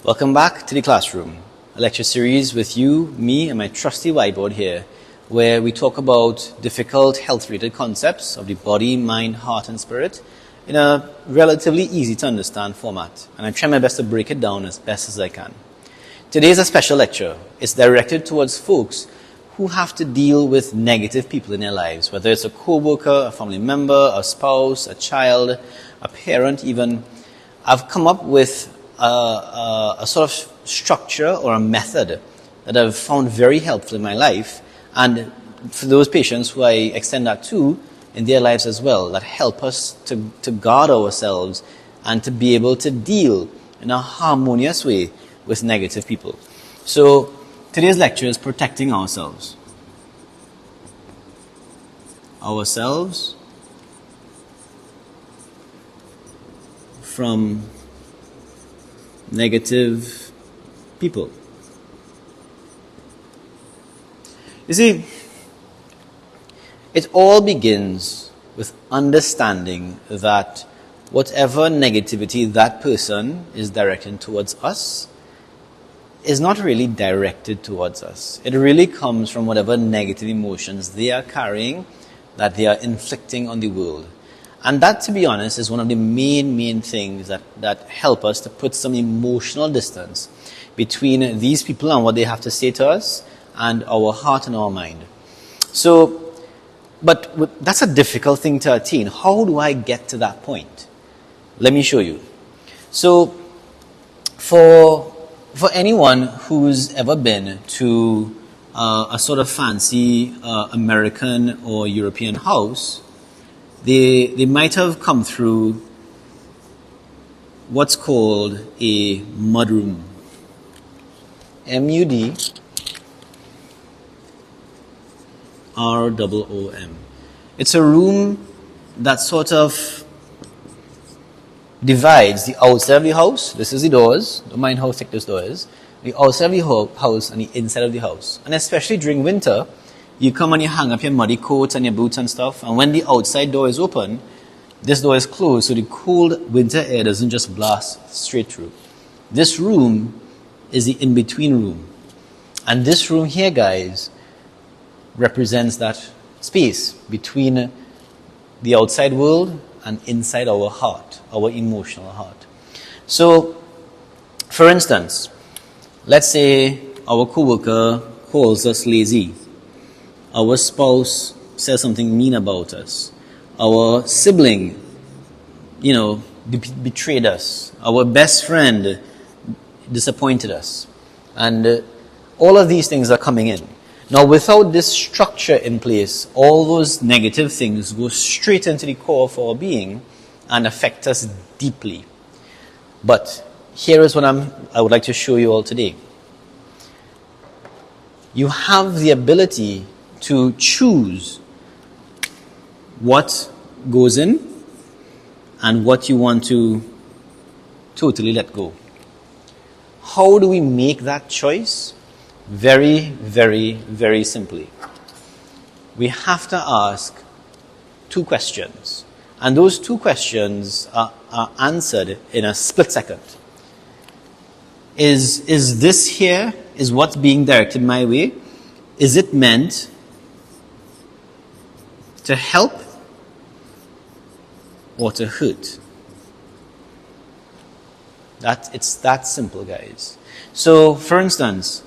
Welcome back to the classroom, a lecture series with you, me, and my trusty whiteboard here, where we talk about difficult health-related concepts of the body, mind, heart, and spirit in a relatively easy-to-understand format. And I try my best to break it down as best as I can. Today is a special lecture. It's directed towards folks who have to deal with negative people in their lives, whether it's a co-worker, a family member, a spouse, a child, a parent even. I've come up with a sort of structure or a method that I've found very helpful in my life, and for those patients who I extend that to in their lives as well, that help us to guard ourselves and to be able to deal in a harmonious way with negative people. So today's lecture is protecting ourselves. Ourselves from negative people. You see, it all begins with understanding that whatever negativity that person is directing towards us is not really directed towards us. It really comes from whatever negative emotions they are carrying, that they are inflicting on the world. And that, to be honest, is one of the main things that help us to put some emotional distance between these people and what they have to say to us and our heart and our mind. So, but that's a difficult thing to attain. How do I get to that point? Let me show you. So, for anyone who's ever been to a sort of fancy American or European house, they might have come through what's called a mudroom. M-U-D-R-O-O-M. It's a room that sort of divides the outside of the house. This is the doors. Don't mind how thick this door is. The outside of the house and the inside of the house. And especially during winter, you come and you hang up your muddy coats and your boots and stuff. And when the outside door is open, this door is closed, so the cold winter air doesn't just blast straight through. This room is the in-between room. And this room here, guys, represents that space between the outside world and inside our heart, our emotional heart. So, for instance, let's say our co-worker calls us lazy. Our spouse says something mean about us. Our sibling, betrayed us. Our best friend disappointed us. And all of these things are coming in. Now, without this structure in place, all those negative things go straight into the core of our being and affect us deeply. But here is what I would like to show you all today. You have the ability to choose what goes in and what you want to totally let go. How do we make that choice? Very, very, very simply. We have to ask two questions. And those two questions are answered in a split second. Is this here, is what's being directed my way, is it meant to help or to hurt? It's that simple, guys. So, for instance,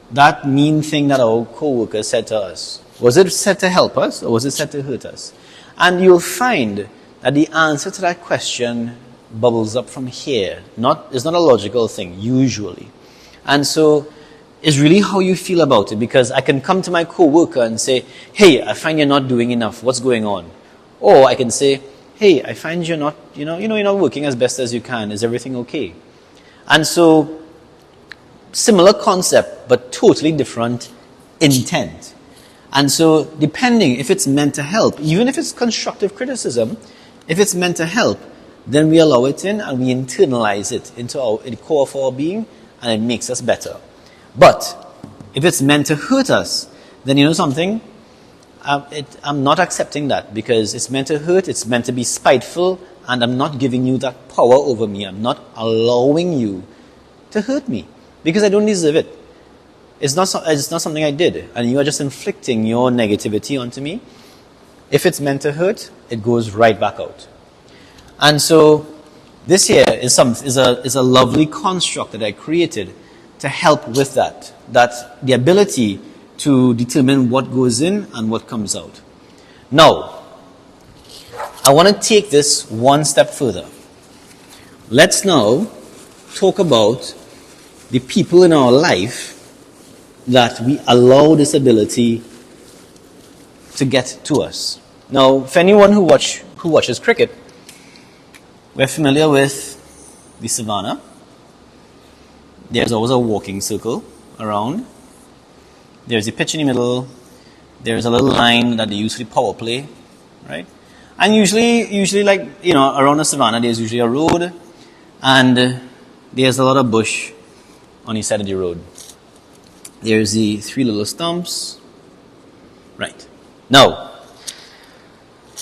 that mean thing that our co-worker said to us, was it said to help us or was it said to hurt us? And you'll find that the answer to that question bubbles up from here. It's not a logical thing, usually. And so, it's really how you feel about it, because I can come to my co-worker and say, hey, I find you're not doing enough, what's going on? Or I can say, hey, I find you're not working as best as you can, is everything okay? And so, similar concept, but totally different intent. And so, depending if it's meant to help, even if it's constructive criticism, if it's meant to help, then we allow it in and we internalize it into the core of our being, and it makes us better. But if it's meant to hurt us, then you know something? I'm not accepting that, because it's meant to hurt, it's meant to be spiteful, and I'm not giving you that power over me. I'm not allowing you to hurt me because I don't deserve it. It's not something I did, and you are just inflicting your negativity onto me. If it's meant to hurt, it goes right back out. And so this here is a lovely construct that I created to help with that the ability to determine what goes in and what comes out. Now, I want to take this one step further. Let's now talk about the people in our life that we allow this ability to get to us. Now, for anyone who watches cricket, we're familiar with the savannah. There's always a walking circle around. There's a pitch in the middle. There's a little line that they use for the power play, right? And usually like, around the savannah, there's usually a road, and there's a lot of bush on the side of the road. There's the 3 little stumps. Right. Now,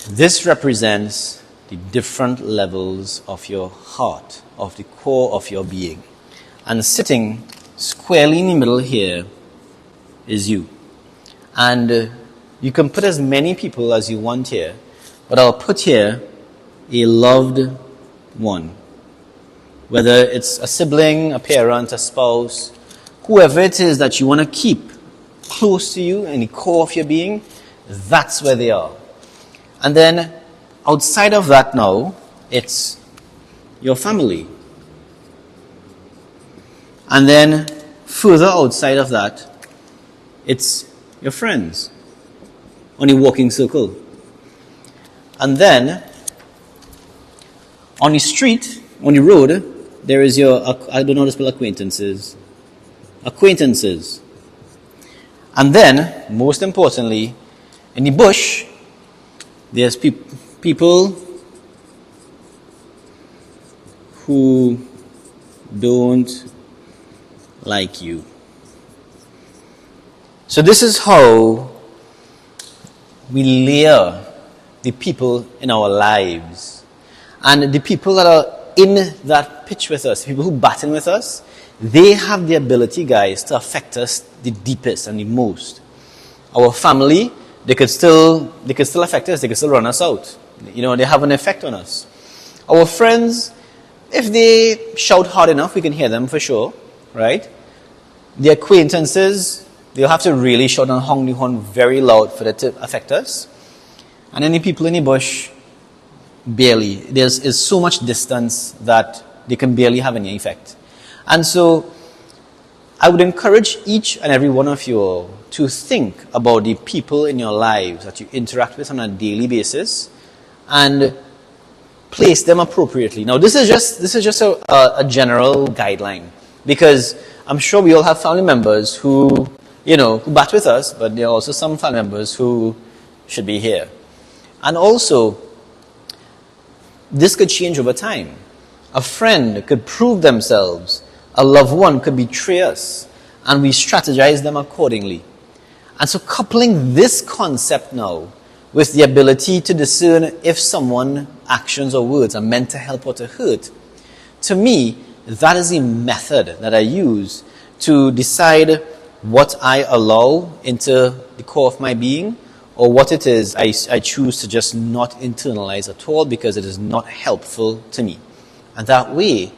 this represents the different levels of your heart, of the core of your being. And sitting squarely in the middle here is you. And you can put as many people as you want here, but I'll put here a loved one. Whether it's a sibling, a parent, a spouse, whoever it is that you want to keep close to you in the core of your being, that's where they are. And then outside of that now, it's your family. And then further outside of that, it's your friends on a walking circle. And then on the street, on the road, there is your, I don't know how to spell acquaintances. Acquaintances. And then, most importantly, in the bush, there's people who don't like you. So this is how we layer the people in our lives. And the people that are in that pitch with us, people who batten with us, they have the ability, guys, to affect us the deepest and the most. Our family, they could still affect us, they could still run us out. They have an effect on us. Our friends, if they shout hard enough, we can hear them for sure, right? The acquaintances, they'll have to really shout and honk the horn very loud for that to affect us. And any people in the bush, barely. There's so much distance that they can barely have any effect. And so, I would encourage each and every one of you all to think about the people in your lives that you interact with on a daily basis and place them appropriately. Now, this is just a general guideline, because I'm sure we all have family members who bat with us, but there are also some family members who should be here. And also, this could change over time. A friend could prove themselves. A loved one could betray us. And we strategize them accordingly. And so coupling this concept now with the ability to discern if someone's actions or words are meant to help or to hurt, to me, that is the method that I use to decide what I allow into the core of my being, or what it is I choose to just not internalize at all because it is not helpful to me. And that way,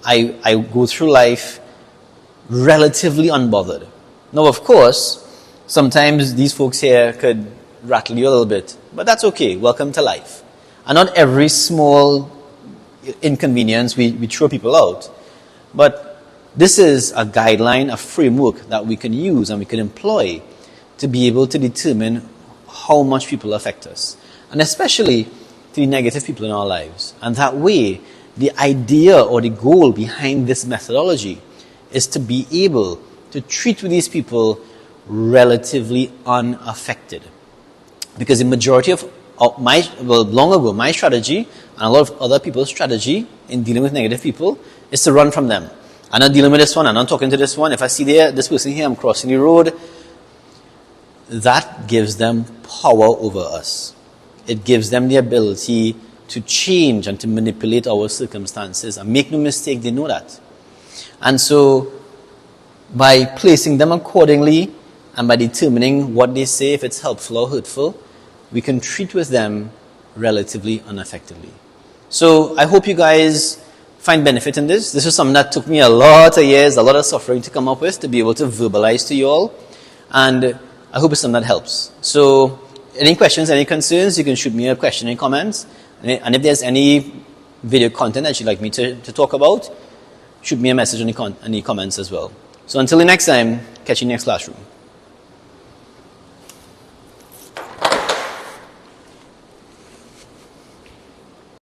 I go through life relatively unbothered. Now, of course, sometimes these folks here could rattle you a little bit, but that's okay. Welcome to life. And not every small inconvenience we throw people out. But this is a guideline, a framework that we can use and we can employ to be able to determine how much people affect us, and especially to the negative people in our lives. And that way, the idea or the goal behind this methodology is to be able to treat with these people relatively unaffected. Because the majority of long ago, my strategy and a lot of other people's strategy in dealing with negative people is to run from them. I'm not dealing with this one, I'm not talking to this one. If I see this person here, I'm crossing the road. That gives them power over us. It gives them the ability to change and to manipulate our circumstances. And make no mistake, they know that. And so, by placing them accordingly and by determining what they say, if it's helpful or hurtful, we can treat with them relatively unaffectedly. So, I hope you guys find benefit in this. This was something that took me a lot of years, a lot of suffering to come up with, to be able to verbalize to you all. And I hope it's something that helps. So, any questions, any concerns, you can shoot me a question in comments. And if there's any video content that you'd like me to talk about, shoot me a message in the comments as well. So until the next time, catch you in the next classroom.